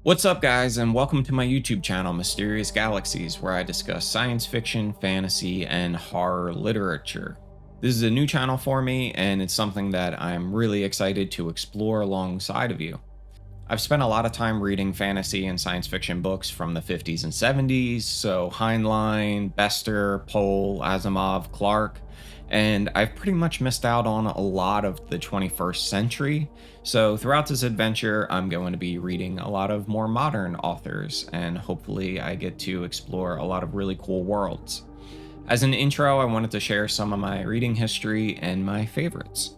What's up, guys, and welcome to my YouTube channel, Mysterious Galaxies, where I discuss science fiction, fantasy, and horror literature. This is a new channel for me, and it's something that I'm really excited to explore alongside of you. I've spent a lot of time reading fantasy and science fiction books from the 50s and 70s, so Heinlein, Bester, Pohl, Asimov, Clarke, and I've pretty much missed out on a lot of the 21st century. So throughout this adventure, I'm going to be reading a lot of more modern authors, and hopefully I get to explore a lot of really cool worlds. As an intro, I wanted to share some of my reading history and my favorites.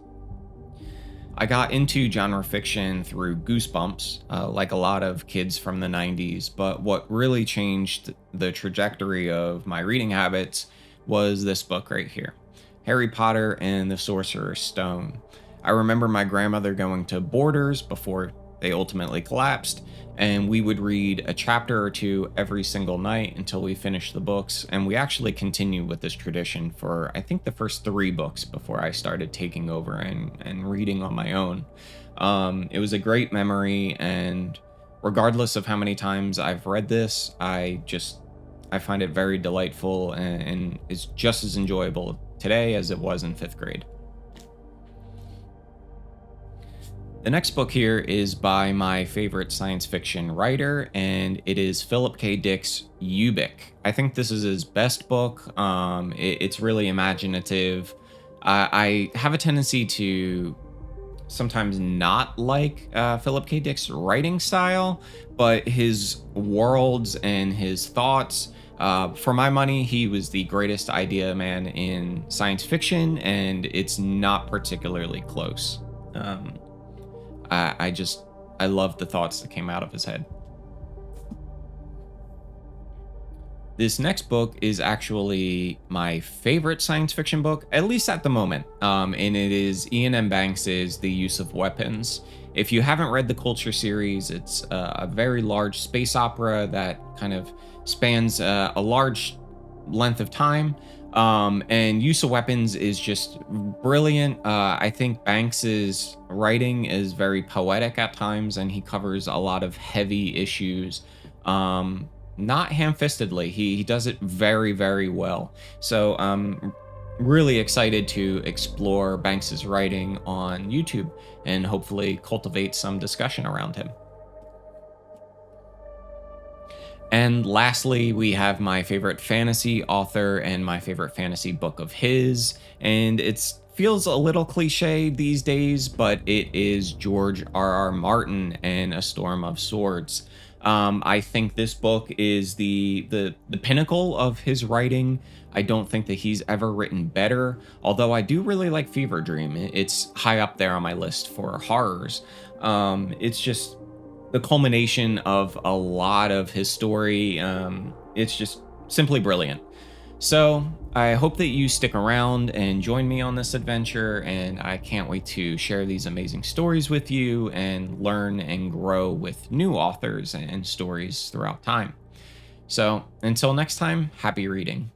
I got into genre fiction through Goosebumps, like a lot of kids from the 90s, but what really changed the trajectory of my reading habits was this book right here, Harry Potter and the Sorcerer's Stone. I remember my grandmother going to Borders before they ultimately collapsed, and we would read a chapter or two every single night until we finished the books, and we actually continued with this tradition for I think the first 3 books before I started taking over and reading on my own. It was a great memory, and regardless of how many times I've read this, I find it very delightful and is just as enjoyable today as it was in 5th grade. The next book here is by my favorite science fiction writer, and it is Philip K. Dick's Ubik. I think this is his best book. It's really imaginative. I have a tendency to sometimes not like Philip K. Dick's writing style, but his worlds and his thoughts, for my money, he was the greatest idea man in science fiction, and it's not particularly close. I love the thoughts that came out of his head. This next book is actually my favorite science fiction book, at least at the moment, and it is Ian M. Banks's The Use of Weapons. If you haven't read the Culture series, it's a very large space opera that kind of spans a large length of time. And Use of Weapons is just brilliant. I think Banks's writing is very poetic at times, and he covers a lot of heavy issues. Not ham-fistedly. He does it very, very well. So I'm really excited to explore Banks's writing on YouTube and hopefully cultivate some discussion around him. And lastly, we have my favorite fantasy author and my favorite fantasy book of his. And it feels a little cliche these days, but it is George R.R. Martin and A Storm of Swords. I think this book is the pinnacle of his writing. I don't think that he's ever written better, although I do really like Fever Dream. It's high up there on my list for horrors. It's just the culmination of a lot of his story. It's just simply brilliant. So I hope that you stick around and join me on this adventure, and I can't wait to share these amazing stories with you and learn and grow with new authors and stories throughout time. So until next time, happy reading.